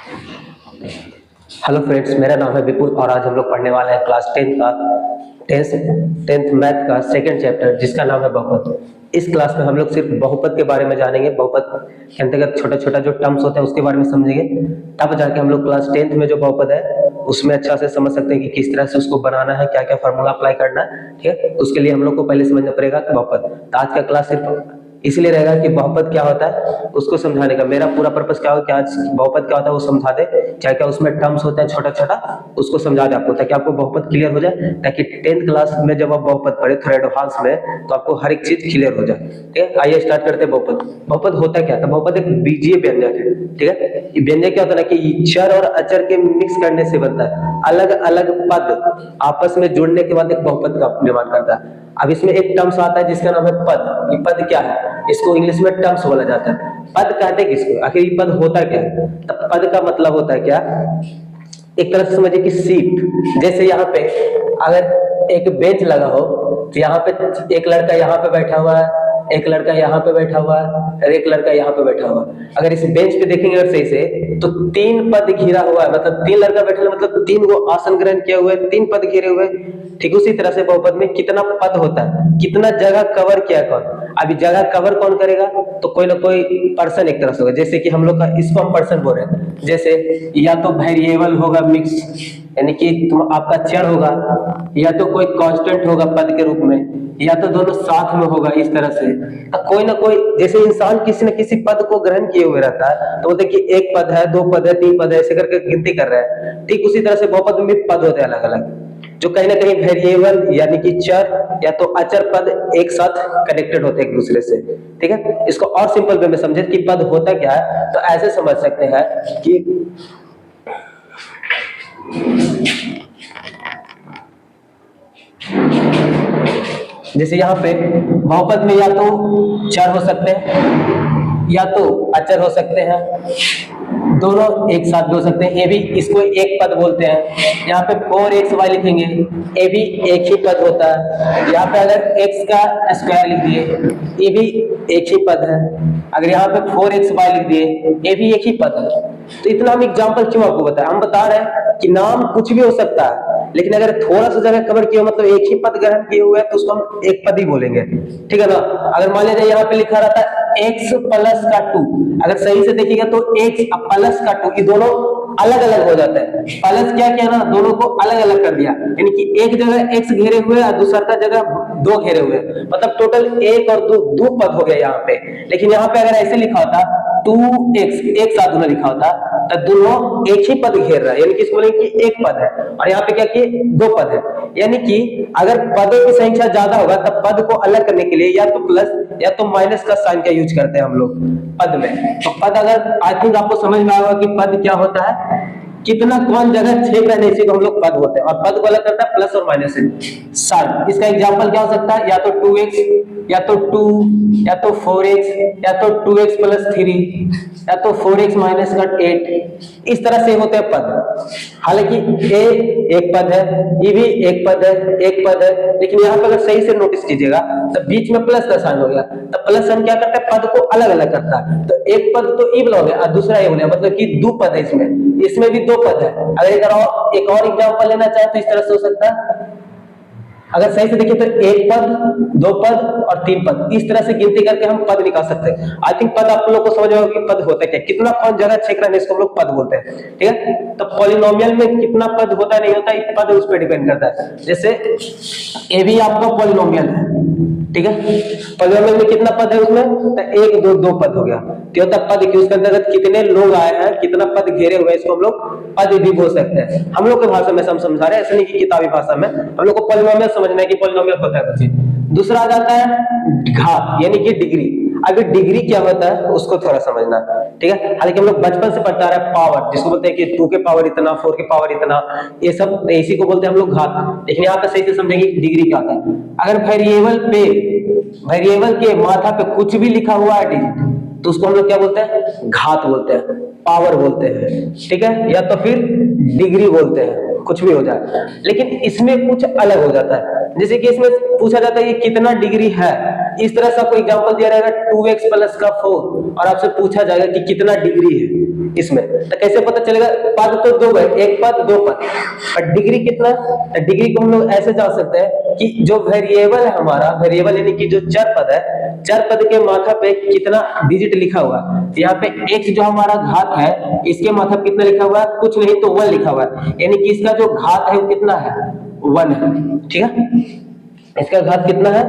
Hello friends, मेरा नाम है विपुल और आज हम लोग पढ़ने वाले हैं क्लास 10th मैथ का सेकंड चैप्टर जिसका नाम है बहुपद। इस क्लास में हम लोग सिर्फ बहुपद के बारे में जानेंगे। बहुपद के अंतर्गत छोटा छोटा जो टर्म्स होते हैं उसके बारे में समझेंगे, तब जाके हम लोग क्लास 10th में जो बहुपद है उसमें अच्छा से समझ सकते हैं कि किस तरह से उसको बनाना है, क्या क्या फार्मूला अप्लाई करना है। ठीक है, उसके लिए हम लोग को पहले समझना पड़ेगा कि बहुपद। तो आज का क्लास सिर्फ इसलिए रहेगा कि बहुपद क्या होता है उसको समझाने का। मेरा पूरा पर्पस क्या हो कि आज बहुपद क्या होता है वो समझा दे, क्या क्या उसमें टर्म्स होते हैं छोटा छोटा उसको समझा दे आपको, ताकि आपको बहुपद क्लियर हो जाए, ताकि 10th क्लास में जब आप बहुपद पढ़े थोड़ा एडवांस में तो आपको हर एक चीज क्लियर हो जाए। ठीक है, आइए स्टार्ट करते हैं बहुपद। बहुपद होता क्या था? बहुपद एक बीजीय व्यंजक है। ठीक है, ये व्यंजक क्या होता है ना कि चर और अचर के मिक्स करने से बनता है। अलग अलग पद आपस में जुड़ने के बाद एक बहुपद का निर्माण करता है। अब इसमें एक टर्म्स आता है जिसका नाम है पद। ये पद क्या है? इसको इंग्लिश में टर्म्स बोला जाता है। पद कहते हैं किसको? आखिर ये पद होता क्या है? तब पद का मतलब होता है क्या, एक तरह से समझिए कि सीट। जैसे यहाँ पे अगर एक बेंच लगा हो तो यहाँ पे एक लड़का यहाँ पे बैठा हुआ है, एक लड़का यहाँ पे बैठा हुआ है और एक लड़का यहाँ पे बैठा हुआ है। अगर इस बेंच पे देखेंगे अगर सही से तो 3 पद घिरा हुआ है, मतलब 3 लड़का बैठे हैं, मतलब 3 गो आसन ग्रहण किया हुआ है, 3 पद घिरे हुए हैं। ठीक उसी तरह से बहुपद में कितना पद होता है, कितना जगह कवर किया कौन। अभी जगह कवर कौन करेगा? तो कोई ना कोई पर्सन एक तरह से होगा। जैसे कि हम लोग का इसको हम पर्सन बोल रहे हैं, जैसे या तो वेरिएबल होगा मिक्स, यानी कि तुम आपका चर होगा, या तो कोई कांस्टेंट होगा पद के रूप में, या तो दोनों साथ में होगा। इस तरह से तो कोई ना कोई, जैसे इंसान किसी न किसी पद को ग्रहण किए हुए रहता है, तो बोलते कि एक पद है, 2 पद है, 3 पद है, ऐसे करके गिनती कर रहा है। ठीक उसी तरह से बहुपद में भी पद होते हैं अलग अलग, जो कहीं ना कहीं वेरिएबल यानी कि चर या तो अचर पद एक साथ कनेक्टेड होते हैं एक दूसरे से। ठीक है, इसको और सिंपल वे में समझे कि पद होता क्या है, तो ऐसे समझ सकते हैं कि जैसे यहाँ पे बहुपद में या तो चर हो सकते हैं या तो अचर हो सकते हैं, दोनों एक साथ भी हो सकते हैं। ये भी इसको एक पद बोलते हैं। यहाँ पे 4xy लिखेंगे, ये भी एक ही पद होता है। यहाँ पे अगर x का स्क्वायर लिख दिए, ये भी एक ही पद है। अगर यहाँ पे 4xy लिख दिए, ये भी एक ही पद है। तो इतना हम एग्जाम्पल क्यों आपको बताएं? हम बता रहे हैं कि नाम कुछ भी हो सकता है, लेकिन अगर थोड़ा सा जगह कवर किया मतलब एक ही पद ग्रहण किए हुए हैं तो उसको हम एक पद ही बोलेंगे। ठीक है ना? अगर मान लीजिए यहाँ पे लिखा रहता है x प्लस का 2, अगर सही से देखिएगा तो x प्लस का 2 ये दोनों अलग अलग हो जाता है। प्लस क्या किया ना, दोनों को अलग अलग कर दिया, यानी कि एक जगह x घेरे हुए और दूसरा जगह 2 घेरे हुए, मतलब टोटल 1 और 2 पद हो गया यहाँ पे। लेकिन यहाँ पे अगर ऐसे लिखा होता 2x एक साथ दोनों लिखा होता तो दोनों एक ही पद घेर रहा है, यानी कि इसको बोलेंगे कि एक पद है। और यहाँ पे क्या किए, 2 पद है। यानी कि अगर पदों की संख्या ज्यादा होगा तब पद को अलग करने के लिए या तो प्लस या तो माइनस का साइन का यूज करते हैं हम लोग पद में। तो पद, अगर आई थिंक आपको समझ में आएगा कि पद क्या होता है, कितना कौन जगह छेद रहने से को हम लोग पद होते हैं। और पद को अलग करता है प्लस और माइनस से साइन। इसका एग्जांपल क्या हो सकता है, या तो 2x या तो 2 या तो 4x या तो 2x प्लस 3 या तो 4x माइनस का 8। इस तरह से होते हैं पद। हालांकि a एक पद है, ये भी एक पद है, एक पद है, लेकिन यहाँ पर अगर सही से नोटिस कीजिएगा तो बीच में प्लस का साइन हो गया। तो प्लस साइन क्या करता है, पद को अलग अलग करता है। तो एक पद तो ई हो गया और दूसरा ये हो गया, मतलब कि 2 पद है इसमें भी 2 पद है। अगर एक और एग्जांपल लेना चाहे तो इस तरह से हो सकता है, अगर सही से देखिए तो 1 पद, 2 पद और 3 पद, इस तरह से गिनती करके हम पद निकाल सकते हैं। आई थिंक पद आप लोग को समझ में होगा कि पद होता है क्या, कितना कौन जगह छेद रहने इसको हम लोग पद बोलते हैं। ठीक है, तो पॉलिनोमियल में कितना पद होता है नहीं होता है, पद उस पर डिपेंड करता है। जैसे ए भी आपका पॉलिनोमियल है, ठीक है, पॉलिनोमियल में कितना पद है उसमें, तो 1 2 पद हो गया। तो होता पद कि उसके अंतर्गत कितने लोग आए हैं, कितना पद घेरे हुए हैं, इसको हम लोग पद भी बोल सकते हैं। हम लोग की भाषा में हम समझा रहे हैं, ऐसा नहीं कि किताबी भाषा में। हम लोग को पॉलिनोमियल समझना है कि पॉलिनोमियल होता है कुछ। दूसरा आ जाता है घात, यानी कि डिग्री। अभी डिग्री क्या होता है उसको थोड़ा समझना, ठीक है। हालांकि हम लोग बचपन से पढ़ता रहे पावर, जिसको बोलते हैं कि 2 के पावर इतना, 4 के पावर इतना, ये सब इसी को बोलते हैं हम लोग घात। लेकिन यहाँ पे सही से समझेंगे डिग्री क्या होता है। अगर वेरिएबल के माथा पे कुछ भी लिखा हुआ है डिजिट, तो उसको हम लोग क्या बोलते हैं, घात बोलते हैं, पावर बोलते हैं, ठीक है, या तो फिर डिग्री बोलते हैं, कुछ भी हो जाए। लेकिन इसमें कुछ अलग हो जाता है। जैसे कि इसमें पूछा जाता है कि कितना डिग्री है, इस तरह से आपको एग्जांपल दिया रहेगा 2x प्लस का 4 और आपसे पूछा जाएगा कि कितना डिग्री है इसमें, तो कैसे पता चलेगा? पद तो दो है, एक पद दो पद, और डिग्री कितना? तो डिग्री को हम लोग ऐसे जान सकते हैं कि जो वेरिएबल है हमारा, वेरिएबल यानी कि जो चर पद है, चर पद के माथा पे कितना डिजिट लिखा हुआ है। यहाँ पे x जो हमारा घात है, इसके माथा पे कितना लिखा हुआ है? कुछ नहीं तो 1 लिखा हुआ है, यानी कि इसका जो घात है वो कितना है? 1 है। ठीक है, इसका घात कितना है?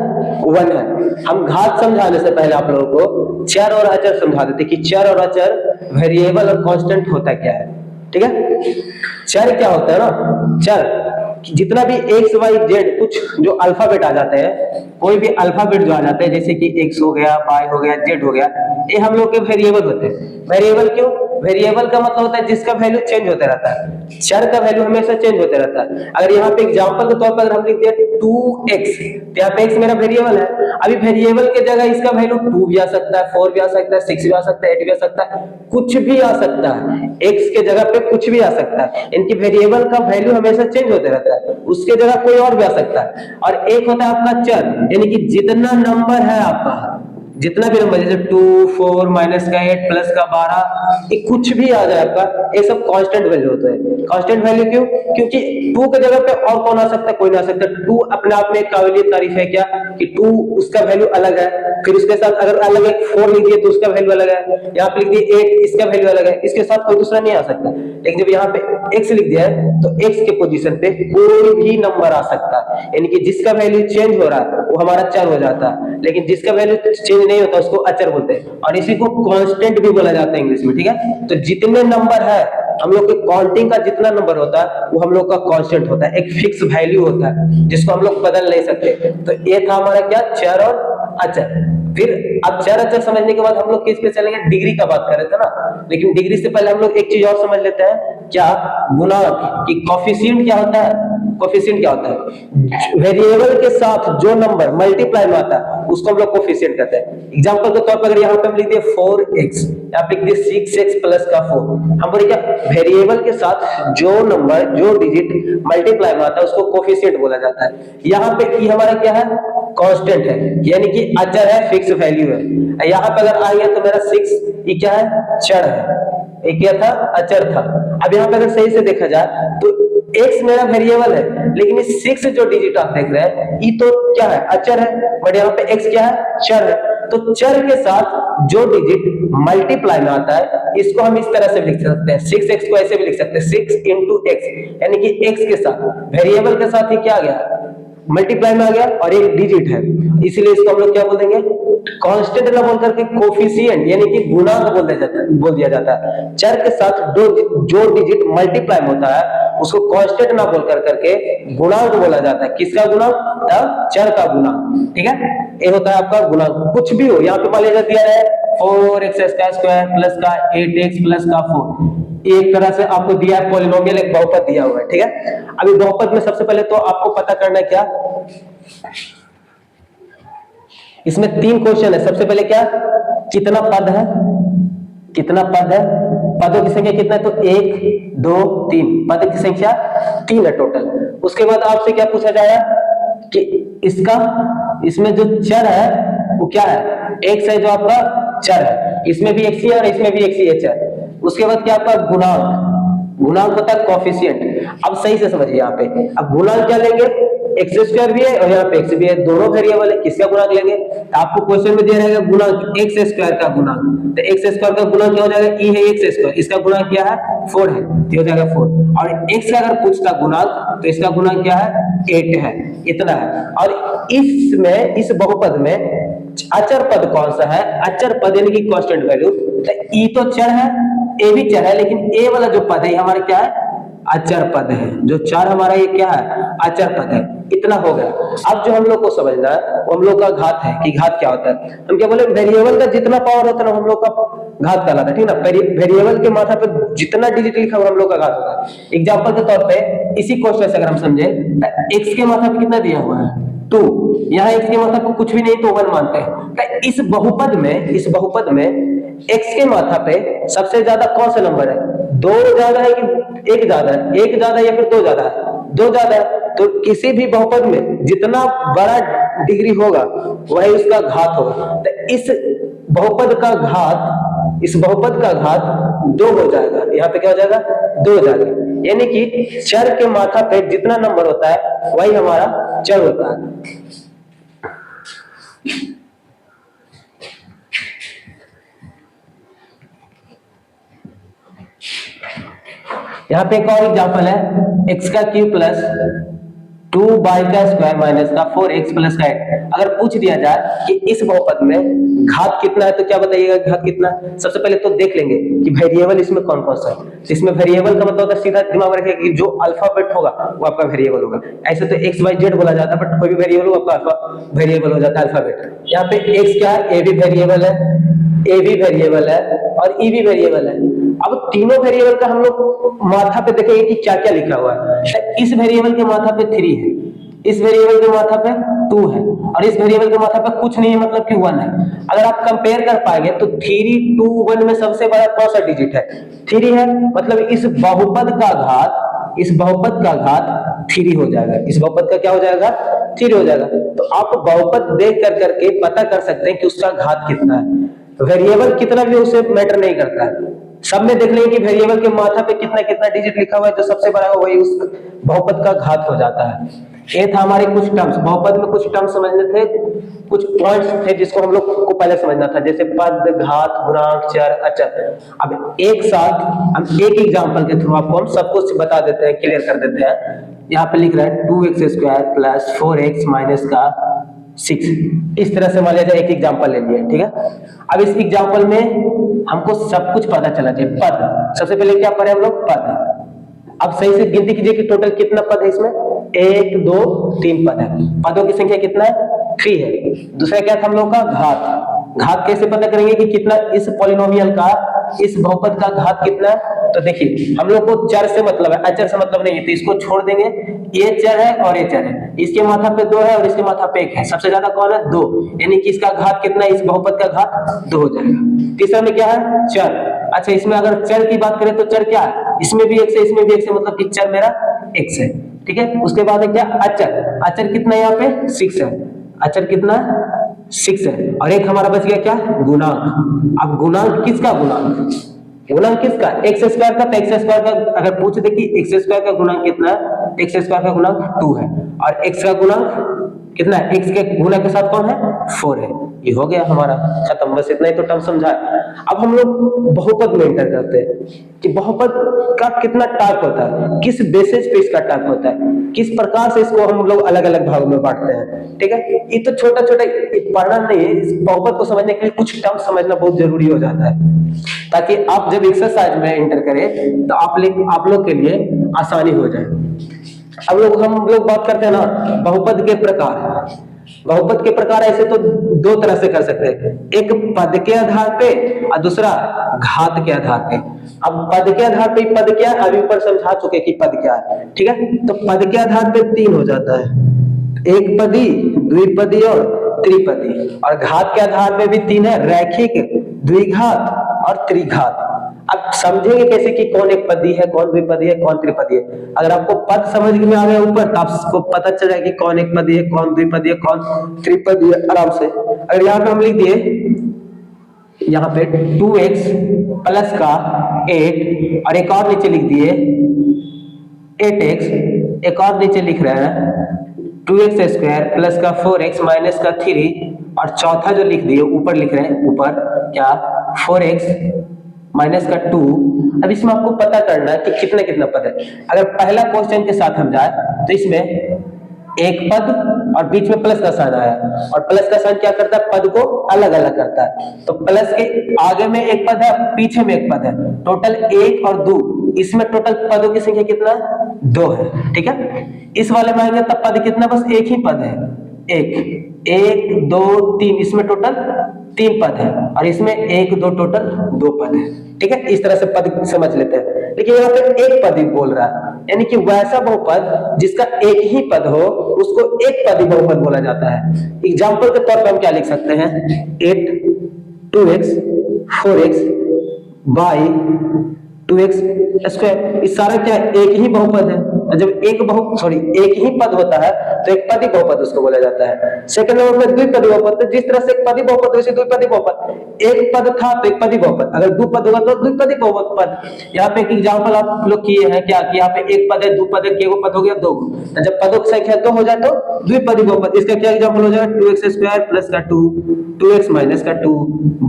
1 है। हम घात समझाने से पहले आप लोगों को चर और अचर समझा देते कि चर और अचर, वेरिएबल और कांस्टेंट होता क्या है। ठीक है, चर क्या होता है ना? चर जितना भी एक्स वाई जेड कुछ जो अल्फाबेट आ जाते हैं, कोई भी अल्फाबेट जो आ जाते हैं, जैसे कि एक्स हो गया, वाई हो गया, जेड हो गया, ये हम लोग के वेरिएबल होते हैं। वेरिएबल क्यों? वेरिएबल का मतलब होता है जिसका वैल्यू चेंज होता रहता है। चर का वैल्यू हमेशा चेंज होता रहता है। अगर यहाँ पे एग्जांपल के तौर पर अगर हम लिख दिया 2x, तो यहाँ पे x मेरा वेरिएबल है। अभी वेरिएबल के जगह इसका वैल्यू 2 भी आ सकता है, 4 भी आ सकता है, 6 भी आ सकता है, 8 भी आ सकता है, कुछ भी आ सकता है। x के जगह पे कुछ भी आ सकता है। इनकी वेरिएबल का वैल्यू हमेशा चेंज होते रहता है, उसके जगह कोई और भी आ सकता है। और एक होता है आपका चर, यानी कि जितना नंबर है आपका, जितना भी नंबर, जैसे 2, 4, माइनस का 8, प्लस का 12, ये कुछ भी आ जाए आपका, ये सब कांस्टेंट वैल्यू होता है। कांस्टेंट वैल्यू क्यों? क्योंकि 2 के जगह पे और कौन आ सकता है? कोई ना आ सकता। 2 अपने आप में एक काबिलियत तारीफ है क्या, कि 2 उसका वैल्यू अलग है, फिर उसके साथ अगर अलग एक 4 लिख दिए तो उसका वैल्यू अलग है, यहाँ पे लिख दिए 8, इसका वैल्यू अलग है, इसके साथ कोई दूसरा नहीं आ सकता। लेकिन जब यहाँ पे x लिख दिया है तो x के पोजीशन पे कोई भी नंबर आ सकता है, यानी कि जिसका वैल्यू चेंज हो रहा है वो हमारा चर हो जाता है, लेकिन जिसका वैल्यू चेंज नहीं होता उसको अचर बोलते हैं, और इसी को कांस्टेंट भी बोला जाता है इंग्लिश में। ठीक है, तो जितने नंबर है हम लोग के काउंटिंग का जितना नंबर होता है वो हम लोग का कांस्टेंट होता है, एक फिक्स वैल्यू होता है जिसको हम लोग बदल नहीं सकते। तो ये था हमारा क्या? चर और अचर। फिर अब चर अचर समझने के बाद हम लोग किस पे चलेंगे? डिग्री का बात कर रहे थे ना, लेकिन डिग्री से पहले हम लोग एक चीज और समझ लेते हैं, क्या? गुणांक की कोफिशिएंट क्या होता है? कोफिशिएंट क्या होता है? वेरिएबल के साथ जो नंबर मल्टीप्लाई में आता है उसको हम लोग कोफिशिएंट कहते हैं। एग्जांपल के तौर पर अगर यहाँ पे हम लिख दिए 4x, या लिख दिए 6x प्लस का 4, हम बोले क्या? वेरिएबल के साथ जो नंबर, जो डिजिट मल्टीप्लाई में आता है उसको कोफिशिएंट बोला जाता है। यहाँ पे ई हमारा क्या है? कांस्टेंट है, यानी कि अचर है, फिक्स वैल्यू है। यहाँ पे अगर आ गया तो मेरा 6, ये क्या है? चर है। एक क्या था? अचर था। अब यहाँ पे अगर सही से देखा जाए तो x मेरा वेरिएबल है, लेकिन इस 6 जो डिजिट आप देख रहे हैं ये तो क्या है? अचर है, बट यहाँ पे x क्या है? चर है। तो चर के साथ जो डिजिट मल्टीप्लाई में आता है इसको हम इस तरह से लिख सकते हैं, 6x को ऐसे भी लिख सकते हैं, 6 into x, यानी कि x के साथ, वेरिएबल के साथ ही क्या आ गया? मल्टीप्लाई में आ गया, और एक डिजिट है, इसलिए इसको हम लोग क्या बोल देंगे? कांस्टेंट ना बोल करके कोफिशिएंट यानी कि गुणांक बोल दिया जाता है। चर के साथ जो डिजिट मल्टीप्लाई में होता है उसको कांस्टेंट ना बोल करके गुणांक बोला जाता है। किसका गुणांक? चर का गुणांक। ठीक है, ये होता है आपका गुणांक। कुछ भी हो, यहाँ पे मान लीजिए दिया है 4x² प्लस का 8x प्लस का 4, एक तरह से आपको दिया है पॉलिनोमियल, एक बहुपद दिया हुआ है। ठीक है, अभी बहुपद में सबसे पहले तो आपको पता करना है क्या, इसमें 3 क्वेश्चन है। सबसे पहले क्या? कितना पद है? कितना पद है? पदों की संख्या कितना है? तो 1, 2, 3, पद की संख्या 3 है टोटल। उसके बाद आपसे क्या पूछा जाएगा कि इसमें जो चर है वो क्या है? x है जो आपका चर है, इसमें भी x ही है और इसमें भी x ही है चर। उसके बाद क्या आपका गुणांक, गुणांक होता है कोफिशिएंट। अब सही से समझिए, यहाँ पे अब गुणांक क्या लेंगे? x² भी है और यहाँ पे x भी है, दोनों वेरिएबल है, किसका गुणांक लेंगे? आपको क्वेश्चन में दिया रहेगा गुणांक x² का गुणांक, तो x² का गुणांक क्या हो जाएगा? e है x², इसका गुणांक क्या है? 4 है, तो हो जाएगा 4। और x का अगर पूछता गुणांक तो इसका गुणांक क्या है? 8 है, इतना है। और इसमें, इस बहुपद में अचर पद कौन सा है? अचर पद यानी कि कांस्टेंट वैल्यू। तो ई तो चर है, ए भी चर है, लेकिन ए वाला जो पद है हमारा क्या है? अचर पद है। जो चर हमारा ये क्या है? अचर पद है। इतना हो गया। अब जो हम लोग को समझना है वो हम लोग का घात है, कि घात क्या होता है। हम क्या बोले? वेरिएबल का जितना पावर होता है ना हम लोग का घात कहलाता है। ठीक ना, वेरिएबल के माथा पे जितना डिजिट लिखा हुआ हम लोग का घात होता है। एग्जांपल के तौर पे इसी क्वेश्चन से अगर हम समझे, एक्स के माथा पे कितना दिया हुआ है? 2, यहाँ x के माथा पे कुछ भी नहीं तो 1 मानते हैं। इस बहुपद में x के माथा पे सबसे ज्यादा कौन सा नंबर है? 2 ज्यादा है कि 1 ज्यादा है? 1 ज्यादा या फिर 2 ज्यादा है? 2 ज्यादा है। तो किसी भी बहुपद में जितना बड़ा डिग्री होगा वही उसका घात होगा। तो इस बहुपद का घात 2 हो जाएगा। यहाँ पे क्या हो जाएगा? 2 हो जाएगा। यानी कि चर के माथा पे जितना नंबर होता है वही हमारा चर होता है। यहाँ पे एक और एग्जांपल है, x का क्यूब प्लस 2y का स्क्वायर माइनस का 4x प्लस का 8। अगर पूछ दिया जाए कि इस बहुपद में घात कितना है तो क्या बताइएगा घात कितना? सबसे पहले तो देख लेंगे कि वेरिएबल इसमें कौन कौन सा है। इसमें वेरिएबल का मतलब होता है, सीधा दिमाग में रखिएगा कि जो अल्फाबेट होगा वो आपका वेरिएबल होगा। ऐसे तो x y z बोला जाता है, बट कोई भी वेरिएबल हो आपका अल्फा वेरिएबल हो जाता है, अल्फाबेट। यहाँ पे x क्या है? a भी वेरिएबल है, a भी वेरिएबल है और e भी वेरिएबल है। अब तीनों वेरिएबल का हम लोग माथा पे देखेंगे कि क्या क्या लिखा हुआ है। इस वेरिएबल के माथा पे 3 है, इस वेरिएबल के माथा पे 2 है और इस वेरिएबल के माथा पे कुछ नहीं है, मतलब कि 1 है। अगर आप कंपेयर कर पाएंगे तो 3, 2, 1 में सबसे बड़ा कौन सा डिजिट है? 3 है, मतलब इस बहुपद का घात 3 हो जाएगा। इस बहुपद का क्या हो जाएगा? 3 हो जाएगा। तो आप बहुपद देख करके पता कर सकते हैं कि उसका घात कितना है। वेरिएबल कितना भी उसे मैटर नहीं करता है, सब में देख लेंगे कि वेरिएबल के माथा पे कितना कितना डिजिट लिखा हुआ है, जो सबसे बड़ा हो वही उस बहुपद का घात हो जाता है। ये था हमारे कुछ टर्म्स। बहुपद में कुछ टर्म्स समझने थे, कुछ पॉइंट्स थे जिसको हम लोग को पहले समझना था, जैसे पद, घात, गुणांक, चर, अचर। अब एक साथ हम एक एग्जांपल के थ्रू आपको हम सब कुछ बता देते हैं, क्लियर कर देते हैं। यहाँ पे लिख रहा है 2x square plus 4x minus का 6। इस तरह से मान लिया जाए, एक एग्जांपल ले लिया, ठीक है। अब इस एग्जांपल में हमको सब कुछ पता चला चाहिए। पद, सबसे पहले क्या पढ़े हम लोग? पद। अब सही से गिनती कीजिए कि टोटल कितना पद है इसमें। 1, 2, 3 पद है। पदों की संख्या कितना है? 3 है। दूसरा क्या था हम लोग का? घात। घात कैसे पता करेंगे कि कितना इस पॉलिनोमियल का, इस बहुपद का घात कितना है? तो देखिए, हम लोग को चर से मतलब है, अचर से मतलब नहीं है, तो इसको छोड़ देंगे। ये चर है और ये चर है, इसके माथा पे 2 है और इसके माथा पे 1 है। सबसे ज्यादा कौन है? 2, यानी कि इसका घात कितना है? इस बहुपद का घात 2 हो जाएगा। तीसरा में क्या है? चर। अच्छा, इसमें अगर चर की बात करें तो चर क्या है? इसमें भी 1 से, इसमें भी 1 से, मतलब कि चर मेरा 1 से, ठीक है। उसके बाद है क्या? अचर। अचर कितना है? यहाँ पे 6 है। अचर कितना? 6 है। और एक हमारा बच गया क्या? गुणांक। अब गुणांक किसका? गुणांक किसका? एक्स स्क्वायर का। तो एक्स स्क्वायर का अगर पूछ दे कि एक्स स्क्वायर का गुणांक कितना है, एक्स स्क्वायर का गुणांक 2 है और एक्स का गुणांक कितना है? एक्स के गुणा के साथ कौन है? 4 है। ये हो गया हमारा, खत्म। बस इतना ही तो टर्म समझा। अब हम लोग बहुपद में एंटर करते हैं कि बहुपद का कितना टाइप होता है, किस बेसिस पे इसका टाइप होता है, किस प्रकार से इसको हम लोग अलग अलग भागों में बांटते हैं, ठीक है। ये तो छोटा छोटा पढ़ना नहीं है, इस बहुपद को समझने के लिए कुछ टर्म समझना बहुत जरूरी हो जाता है, ताकि आप जब एक्सरसाइज में एंटर करें तो आप लोग के लिए आसानी हो जाए। अब हम लोग बात करते हैं ना बहुपद के प्रकार। बहुपद के प्रकार ऐसे तो 2 तरह से कर सकते हैं, एक पद के आधार पे और दूसरा घात के आधार पे। अब पद के आधार पे पद क्या है, अभी ऊपर समझा चुके कि पद क्या है, ठीक है। तो पद के आधार पे 3 हो जाता है, एक पदी, द्विपदी और त्रिपदी। और घात के आधार पे भी 3 है, रैखिक, द्विघात और त्रिघात। अब समझेंगे कैसे कि कौन एक पदी है, कौन द्विपदी है, कौन त्रिपदी है। अगर आपको पद समझ में आ गया ऊपर, तो आपको पता चल जाएगा कि कौन एक पदी है, कौन द्विपदी है, कौन त्रिपदी है, आराम से। अगर यहाँ पे हम लिख दिए, यहाँ पे 2x प्लस का 8 और एक और नीचे लिख दिए 8x, एक और नीचे लिख रहे हैं 2x स्क्वायर प्लस का 4x माइनस का 3 और चौथा जो लिख दिए ऊपर लिख रहे हैं, ऊपर क्या 4x माइनस का 2। अब इसमें आपको पता करना है कि कितना कितना पद है। अगर पहला क्वेश्चन के साथ हम जाए तो इसमें एक पद और बीच में प्लस का साइन आया, और प्लस का साइन क्या करता है? पद को अलग अलग करता है। तो प्लस के आगे में एक पद है, पीछे में एक पद है, टोटल 1 और 2। इसमें टोटल पदों की संख्या कितना है? 2 है, ठीक है। इस वाले में आएंगे तब पद कितना? बस एक ही पद है, 1 2 3, इसमें टोटल 3 पद है और इसमें 1 2 टोटल 2 पद है, ठीक है। इस तरह से पद समझ लेते हैं। लेकिन यहाँ पे एक पद ही बोल रहा है, यानी कि वैसा बहुपद जिसका एक ही पद हो उसको एक पदी बहुपद बोला जाता है। एग्जाम्पल के तौर पे हम क्या लिख सकते हैं? 8 2x 4x by 2x square. इस सारा क्या एक ही बहुपद है। जब एक ही पद होता है तो एक पदी बहुपद उसको बोला जाता है। सेकंड नंबर पे द्विपदी बहुपद, तो जिस तरह से एक पदी बहुपद वैसे द्विपदी बहुपद, एक पद था तो एक पदी बहुपद, अगर दो पद होगा तो द्विपदी बहुपद। यहाँ पे एक एग्जांपल आप लोग किए हैं क्या कि यहाँ पे एक पद है, दो पद है, केगो पद हो गया, दो, तो जब पदों की संख्या दो हो जाए तो द्विपदी बहुपद। इसका क्या एग्जांपल हो जाएगा, 2x² प्लस का 2, 2x माइनस का 2,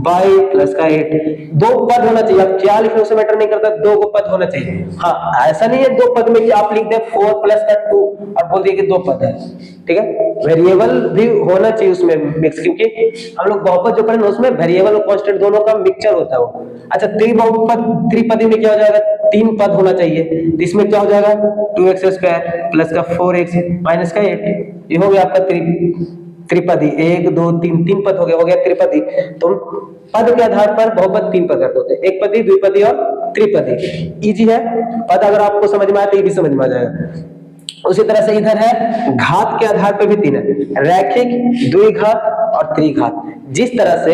बाई प्लस का 8। दो पद होना चाहिए, अब क्या लिखने से मैटर नहीं करता, दो को पद होना चाहिए। हाँ, ऐसा नहीं है दो पद में कि आप लिख दे 4 प्लस का 2 और बोल दिए कि दो पद है, ठीक है। वेरिएबल भी होना चाहिए उसमें मिक्स, क्योंकि हम लोग बहुपद जो पढ़े उसमें वेरिएबल और कांस्टेंट दोनों का मिक्सचर होता है वो। अच्छा, त्रिपदी में क्या हो जाएगा, तीन पद होना चाहिए, इसमें क्या हो जाएगा 2x² प्लस का 4x माइनस का 8, ये हो गया आपका त्रिपदी। 1 2 3 तीन पद हो गया त्रिपदी। तो पद के आधार पर बहुपद तीन प्रकार के होते हैं, एक पदी, द्विपदी और त्रिपदी। इजी है, पद अगर आपको समझ में आए तो ये भी समझ में आ जाएगा। उसी तरह से इधर है घात के आधार पर भी तीन है, रैखिक, द्विघात और त्रिघात। जिस तरह से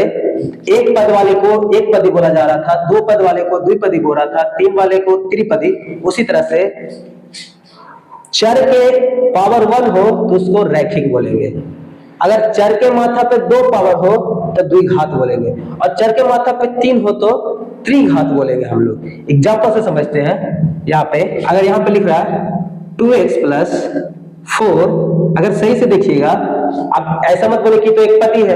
एक पद वाले को एक पदी बोला जा रहा था, दो पद वाले को द्विपदी बोल रहा था, तीन वाले को त्रिपदी, उसी तरह से चर के पावर 1 हो तो उसको रैखिक बोलेंगे, अगर चर के माथा पे 2 पावर हो तो द्विघात बोलेंगे, और चर के माथा पे 3 हो तो त्रिघात बोलेंगे हम लोग। एग्जांपल से समझते हैं। यहाँ पे अगर यहाँ पे लिख रहा है 2x प्लस 4, अगर सही से देखिएगा, अब ऐसा मत बोले कि तो एक पद ही है,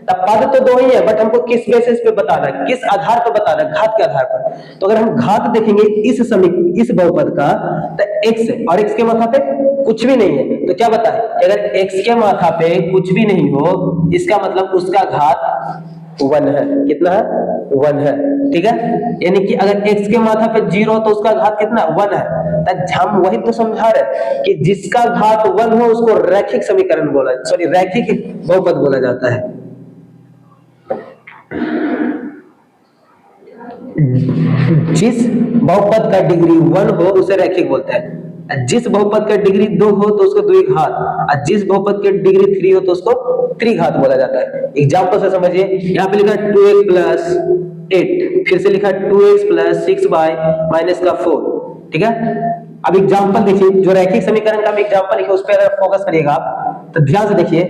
तब पद तो दो ही है, बट हमको किस बेसिस पे बताना है, किस आधार पर बताना है, घात के आधार पर। तो अगर हम घात देखेंगे इस बहुपद का, तो x है और x के माथा पे कुछ भी नहीं है, तो क्या बताएं, अगर x के माथा पे कुछ भी नहीं हो, इसका मतलब उसका घात 1 है। कितना है, 1 है, ठीक है। यानी कि अगर x के माथा पे 0 हो तो उसका घात कितना, 1 है। हम वही तो समझा रहे कि जिसका घात 1 हो उसको रैखिक समीकरण बोला, सॉरी रैखिक बहुपद बोला जाता है। जिस बहुपद का डिग्री 1 हो उसे रैखिक बोलते हैं, जिस बहुपद का डिग्री 2 हो तो उसको द्विघात, और जिस बहुपद के डिग्री 3 हो तो उसको त्रिघात बोला जाता है। एग्जांपल से समझिए, यहाँ पे लिखा 2x प्लस 8, फिर से लिखा 2x प्लस 6 बाय माइनस का 4, ठीक है। अब एग्जांपल देखिए, जो रैखिक समीकरण का एग्जांपल लिखा उस पर अगर फोकस करिएगा आप तो ध्यान से देखिए,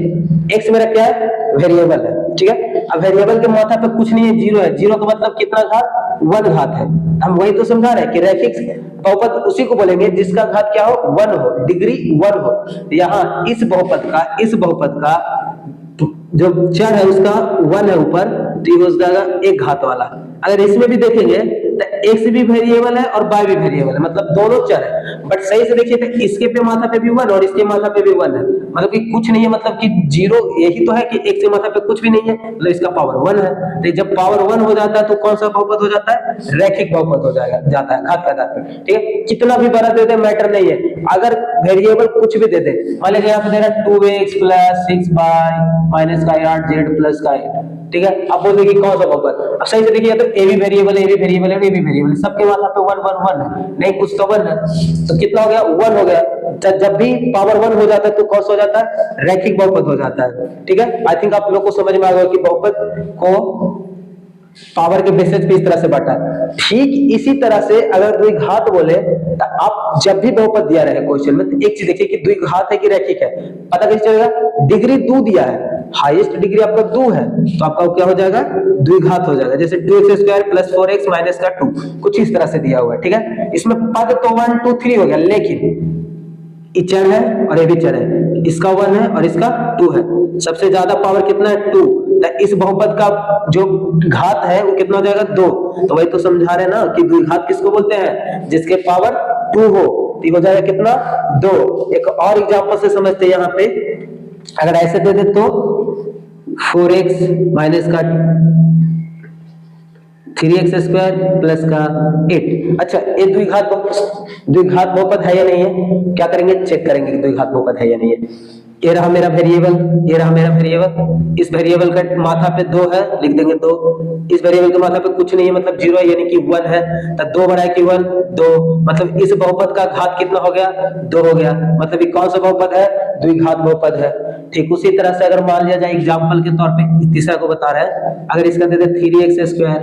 x मेरा क्या है, वेरिएबल है, ठीक है। अब वेरिएबल के माथा पे कुछ नहीं है, 0 है, 0 का मतलब कितना घात, 1 घात है। हम वही तो समझा रहे हैं कि रैखिक बहुपद उसी को बोलेंगे जिसका घात क्या हो, 1 हो, डिग्री 1 हो। यहाँ इस बहुपद का जो चर है उसका 1 है ऊपर, तो ये हो जाएगा एक घात वाला। अगर इसमें भी देखेंगे तो x भी वेरिएबल है और y भी वेरिएबल है, मतलब दोनों चर है। बट सही से देखिए तो इसके पे माथा पे भी 1 और इसके माथा पे भी 1 है, मतलब कि कुछ नहीं है, मतलब कि 0 यही तो है कि x के माथा पे कुछ भी नहीं है, मतलब इसका पावर 1 है। तो जब पावर 1 हो जाता है तो कौन सा बहुपद हो जाता है, रैखिक बहुपद हो जाता है घात के आधार पर, ठीक है। कितना भी बड़ा दे दे मैटर नहीं है, अगर वेरिएबल कुछ भी दे दे, मान लीजिए यहाँ पे दे रहा है 2x प्लस 6 बाय माइनस का 8 z प्लस का 8, ठीक है। अब बोलते कि कौन सा बहुपद, अब सही से देखिए तो a भी वेरिएबल है, a भी वेरिएबल है, a भी वेरिएबल है, सबके माथा पे 1 1 1 है, नहीं कुछ तो 1 है, तो कितना हो गया, 1 हो गया। जब भी पावर 1 हो जाता है तो कौन सा हो जाता है, रैखिक बहुपद हो जाता है, ठीक है। आई थिंक आप लोग को समझ में आ गया कि बहुपद को पावर के बेसिस पे इस तरह से बांटा। ठीक इसी तरह से अगर द्विघात बोले तो आप जब भी बहुपद दिया रहे क्वेश्चन में, तो एक चीज देखिए कि द्विघात है कि रैखिक है, पता कैसे चलेगा, डिग्री 2 दिया है, हाईएस्ट डिग्री आपका 2 है, तो आपका क्या हो जाएगा, द्विघात हो जाएगा। जैसे 2x² प्लस 4x माइनस का 2, कुछ इस तरह से दिया हुआ है, ठीक है। इसमें पद तो 1 2 3 हो गया, लेकिन ये चर है और ये भी चर है, इसका 1 है और इसका 2 है, सबसे ज्यादा पावर कितना है, 2। इस बहुपद का जो घात है वो कितना हो जाएगा, 2। तो वही तो समझा रहे ना कि द्विघात किसको बोलते हैं, जिसके पावर 2 हो, तो हो जाएगा कितना, 2। एक और एग्जांपल से समझते हैं, यहाँ पे अगर ऐसे दे दे तो 4x माइनस का 3x² प्लस का 8। अच्छा, ये द्विघात बहुपद है या नहीं है, क्या करेंगे, चेक करेंगे कि द्विघात बहुपद है या नहीं है। ये रहा मेरा वेरिएबल, ये रहा मेरा वेरिएबल, इस वेरिएबल का माथा पे 2 है, लिख देंगे 2। इस वेरिएबल के माथा पे कुछ नहीं है, मतलब 0 है, यानी कि 1 है, तो 2 बढ़ाए कि 1 2, मतलब इस बहुपद का घात कितना हो गया, 2 हो गया, मतलब ये कौन सा बहुपद है, द्विघात बहुपद है। ठीक उसी तरह से अगर मान लिया जाए एग्जांपल के तौर पे, तीसरा को बता रहा है, अगर इसका दे दे 3x²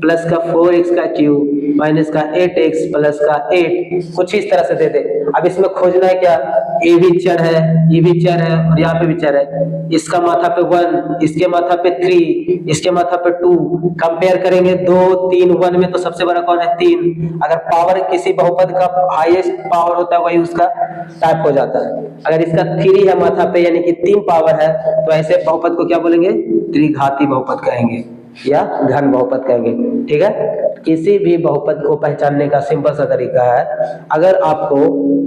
प्लस का 4x का क्यूब माइनस का 8x प्लस का 8, कुछ इस तरह से दे दे। अब इसमें खोजना है क्या, ए भी चर है, ये भी चर है और यहाँ पे भी चर है। इसका माथा पे 1, इसके माथा पे 3, इसके माथा पे 2। कंपेयर करेंगे 2, 3, 1 में तो सबसे बड़ा कौन है? 3। अगर पावर किसी बहुपद का हाईएस्ट पावर होता है वही उसका टाइप हो जाता है। अगर इसका 3 है माथा पे यानी कि 3 पावर है तो ऐसे बहुपद को क्या बोलेंगे? त्रिघाती बहुपद कहेंगे या घन बहुपद कहेंगे। ठीक है, किसी भी बहुपद को पहचानने का सिंपल सा तरीका है, अगर आपको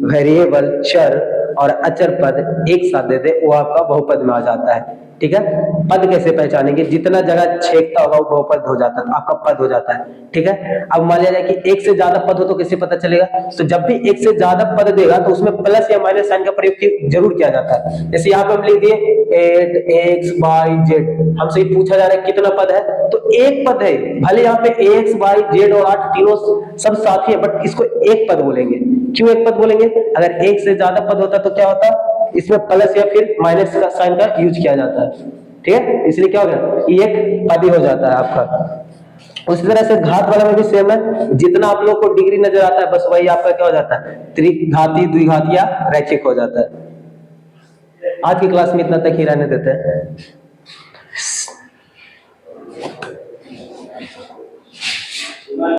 वेरिएबल, चर और अचर पद एक साथ दे दे वो आपका बहुपद में आ जाता है। ठीक है, पद कैसे पहचानेंगे? जितना जगह छेदता होगा वो बहुपद हो जाता है, आपका पद हो जाता है। ठीक है, अब मान लिया जाए कि एक से ज्यादा पद हो तो कैसे पता चलेगा? तो जब भी एक से ज्यादा पद देगा तो उसमें प्लस या माइनस साइन का प्रयोग जरूर किया जाता है। जैसे यहाँ पे हम लिख दिए 8x,y,z, हमसे पूछा जा रहा है कितना पद है, तो एक पद है। भले यहाँ पे x, y, z और 8 तीनों सब साथी है, बट इसको एक पद बोलेंगे। क्यों एक पद बोलेंगे? अगर एक से ज्यादा पद होता तो क्या होता? इसमें प्लस या फिर माइनस का साइन का यूज किया जाता है। ठीक है, इसलिए क्या हो गया? ये एक पद ही हो जाता है आपका। उसी तरह से घात वाला में भी सेम है, जितना आप लोग को डिग्री नजर आता है बस वही आपका क्या हो जाता है? त्रिघाती, द्विघाती या रैखिक हो जाता है। आज की क्लास में इतना तक ही रहने देते हैं।